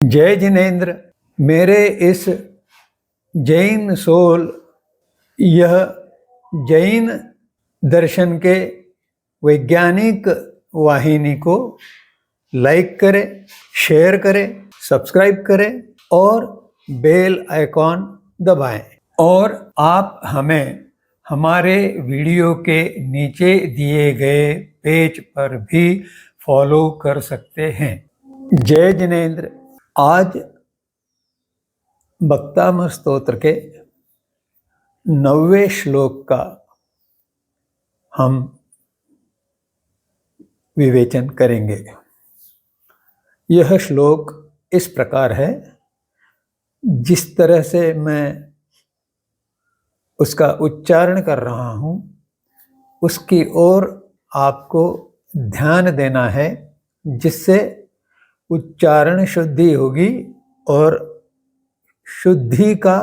जय जिनेन्द्र। मेरे इस जैन सोल यह जैन दर्शन के वैज्ञानिक वाहिनी को लाइक करें, शेयर करें, सब्सक्राइब करें और बेल आइकॉन दबाएं। और आप हमें हमारे वीडियो के नीचे दिए गए पेज पर भी फॉलो कर सकते हैं। जय जिनेन्द्र। आज भक्तामृत स्तोत्र के 9वें श्लोक का हम विवेचन करेंगे। यह श्लोक इस प्रकार है, जिस तरह से मैं उसका उच्चारण कर रहा हूँ उसकी ओर आपको ध्यान देना है, जिससे उच्चारण शुद्धि होगी और शुद्धि का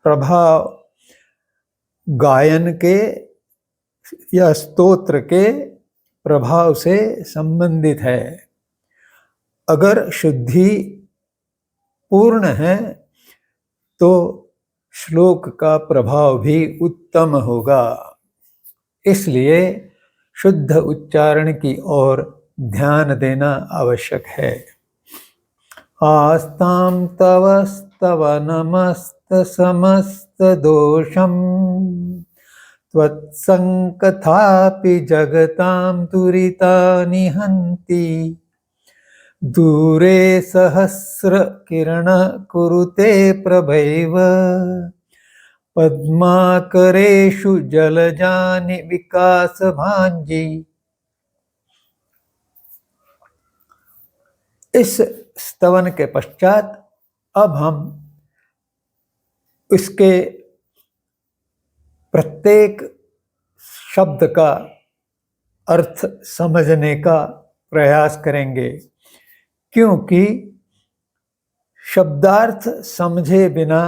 प्रभाव गायन के या स्तोत्र के प्रभाव से संबंधित है। अगर शुद्धि पूर्ण है तो श्लोक का प्रभाव भी उत्तम होगा। इसलिए शुद्ध उच्चारण की ओर ध्यान देना आवश्यक है। आस्तां तव स्तव नमस्त समस्त दोषम त्वत्संकथापि जगतां दुरितानि हन्ति दूरे सहस्र किरण कुरुते प्रभैव पद्माकरेषु जलजानि विकास भांजी। इस स्तवन के पश्चात अब हम इसके प्रत्येक शब्द का अर्थ समझने का प्रयास करेंगे, क्योंकि शब्दार्थ समझे बिना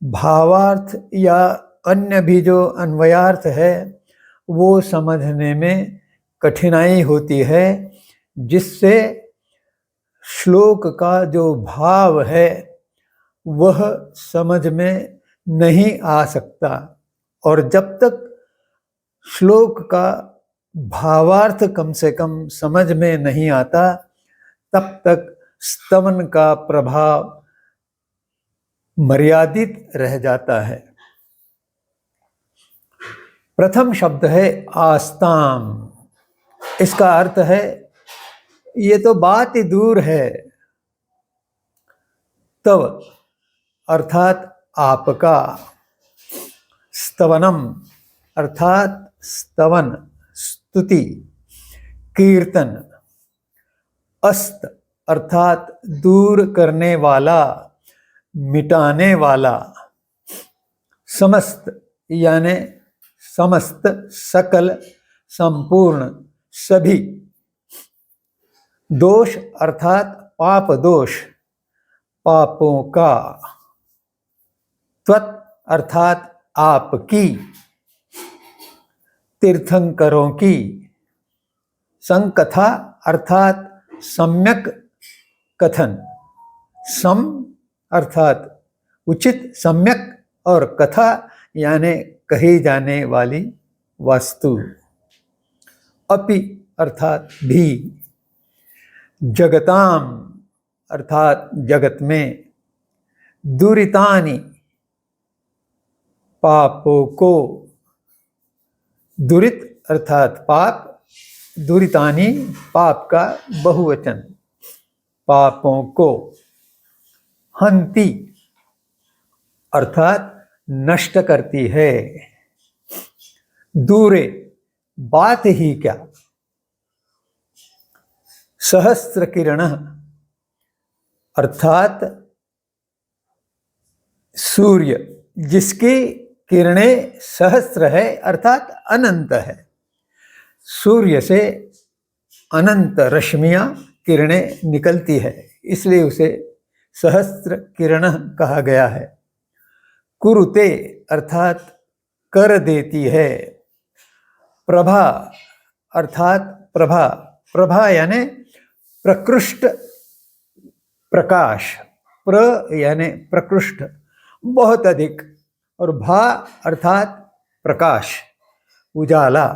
भावार्थ या अन्य भी जो अन्वयार्थ है वो समझने में कठिनाई होती है, जिससे श्लोक का जो भाव है वह समझ में नहीं आ सकता। और जब तक श्लोक का भावार्थ कम से कम समझ में नहीं आता तब तक स्तवन का प्रभाव मर्यादित रह जाता है। प्रथम शब्द है आस्ताम। इसका अर्थ है ये तो बात ही दूर है। तव अर्थात आपका, स्तवनम अर्थात स्तवन स्तुति कीर्तन, अस्त अर्थात दूर करने वाला मिटाने वाला, समस्त यानी समस्त सकल संपूर्ण सभी, दोष अर्थात पाप दोष पापों का, त्वत् अर्थात आपकी तीर्थंकरों की, संकथा अर्थात सम्यक कथन, सम अर्थात उचित सम्यक और कथा यानी कही जाने वाली वस्तु, अपि अर्थात भी, जगताम अर्थात जगत में, दुरितानि पापों को, दुरित अर्थात पाप, दुरितानि पाप का बहुवचन, पापों को, हंति अर्थात नष्ट करती है, दूरे बात ही क्या, सहस्र किरण अर्थात सूर्य जिसकी किरणें सहस्र है अर्थात अनंत है। सूर्य से अनंत रश्मियां किरणें निकलती है, इसलिए उसे सहस्र किरण कहा गया है। कुरुते अर्थात कर देती है, प्रभा अर्थात प्रभा, प्रभा यानी प्रकृष्ट प्रकाश, प्र यानी प्रकृष्ट, बहुत अधिक, और भा अर्थात प्रकाश, उजाला।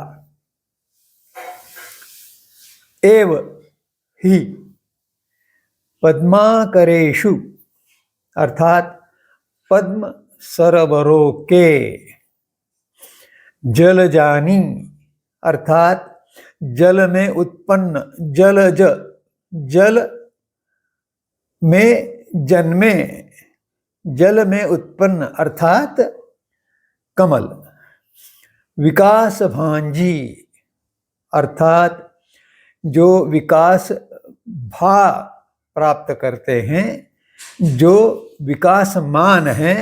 एव ही पद्माकरेषु अर्थात पद्म सरोवरों के, जलजानी अर्थात जल में उत्पन्न, जलज जल में जन्मे, जल में उत्पन्न अर्थात कमल। विकास भांजी अर्थात जो विकास भा प्राप्त करते हैं, जो विकासमान है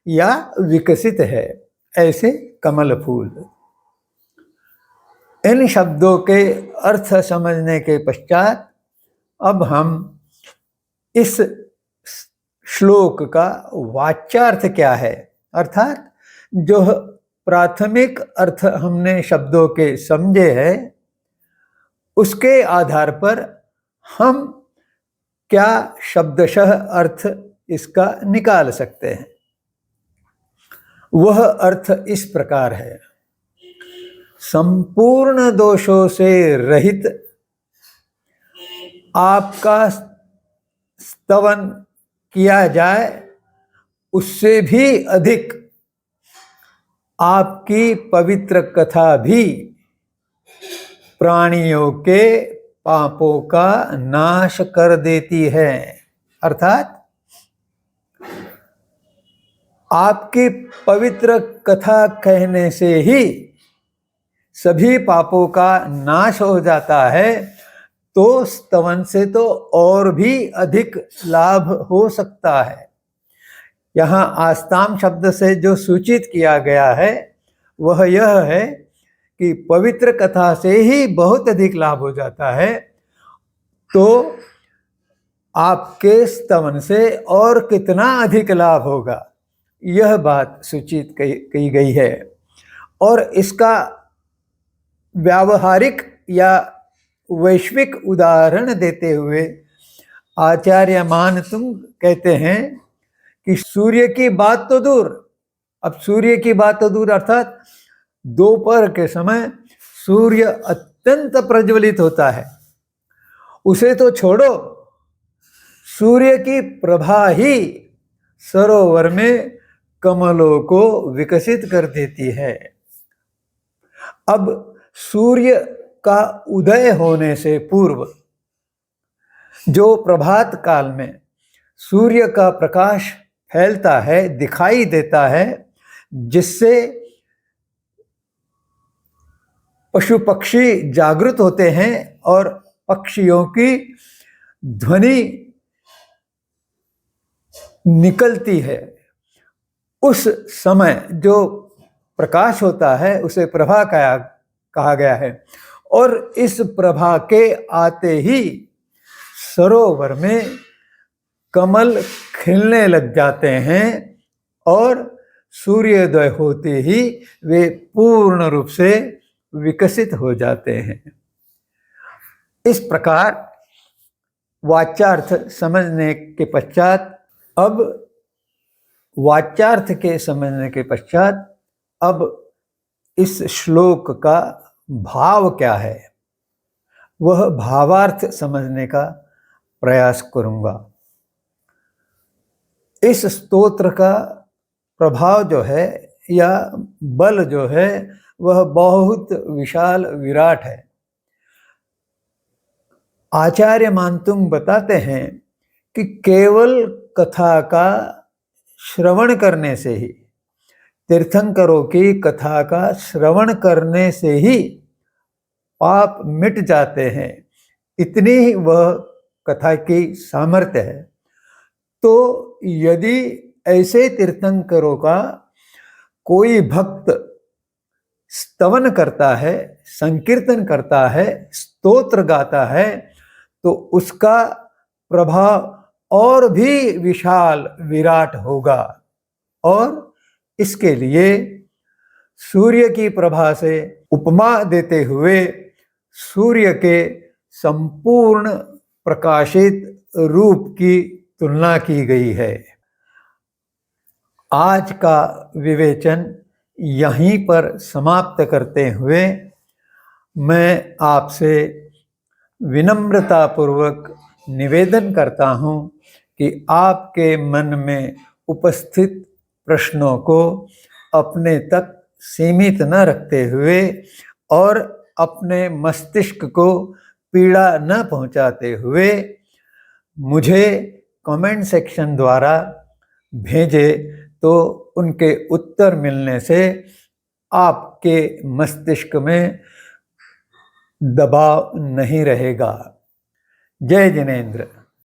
या विकसित है, ऐसे कमल फूल। इन शब्दों के अर्थ समझने के पश्चात अब हम इस श्लोक का वाच्यार्थ क्या है, अर्थात जो प्राथमिक अर्थ हमने शब्दों के समझे हैं, उसके आधार पर हम क्या शब्दशः अर्थ इसका निकाल सकते हैं। वह अर्थ इस प्रकार है: संपूर्ण दोषों से रहित आपका स्तवन किया जाए, उससे भी अधिक आपकी पवित्र कथा भी प्राणियों के पापों का नाश कर देती है। अर्थात आपकी पवित्र कथा कहने से ही सभी पापों का नाश हो जाता है, तो स्तवन से तो और भी अधिक लाभ हो सकता है। यहाँ आस्ताम शब्द से जो सूचित किया गया है वह यह है कि पवित्र कथा से ही बहुत अधिक लाभ हो जाता है, तो आपके स्तवन से और कितना अधिक लाभ होगा, यह बात सूचित की गई है। और इसका व्यावहारिक या वैश्विक उदाहरण देते हुए आचार्य मानतुंग कहते हैं कि सूर्य की बात तो दूर, अब सूर्य की बात तो दूर अर्थात दोपहर के समय सूर्य अत्यंत प्रज्वलित होता है, उसे तो छोड़ो, सूर्य की प्रभा ही सरोवर में कमलों को विकसित कर देती है। अब सूर्य का उदय होने से पूर्व जो प्रभात काल में सूर्य का प्रकाश फैलता है, दिखाई देता है, जिससे पशु पक्षी जागृत होते हैं और पक्षियों की ध्वनि निकलती है, उस समय जो प्रकाश होता है उसे प्रभा कहा गया है। और इस प्रभा के आते ही सरोवर में कमल खिलने लग जाते हैं और सूर्योदय होते ही वे पूर्ण रूप से विकसित हो जाते हैं। इस प्रकार वाच्यार्थ समझने के पश्चात अब इस श्लोक का भाव क्या है, वह भावार्थ समझने का प्रयास करूंगा। इस स्तोत्र का प्रभाव जो है या बल जो है वह बहुत विशाल विराट है। आचार्य मानतुंग बताते हैं कि केवल कथा का श्रवण करने से ही, तीर्थंकरों की कथा का श्रवण करने से ही पाप मिट जाते हैं, इतनी ही वह कथा की सामर्थ्य है। तो यदि ऐसे तीर्थंकरों का कोई भक्त स्तवन करता है, संकीर्तन करता है, स्तोत्र गाता है, तो उसका प्रभाव और भी विशाल विराट होगा। और इसके लिए सूर्य की प्रभा से उपमा देते हुए सूर्य के संपूर्ण प्रकाशित रूप की तुलना की गई है। आज का विवेचन यहीं पर समाप्त करते हुए मैं आपसे विनम्रतापूर्वक निवेदन करता हूँ कि आपके मन में उपस्थित प्रश्नों को अपने तक सीमित न रखते हुए और अपने मस्तिष्क को पीड़ा न पहुंचाते हुए मुझे कमेंट सेक्शन द्वारा भेजे, तो उनके उत्तर मिलने से आपके मस्तिष्क में दबाव नहीं रहेगा। जय जिनेंद्र।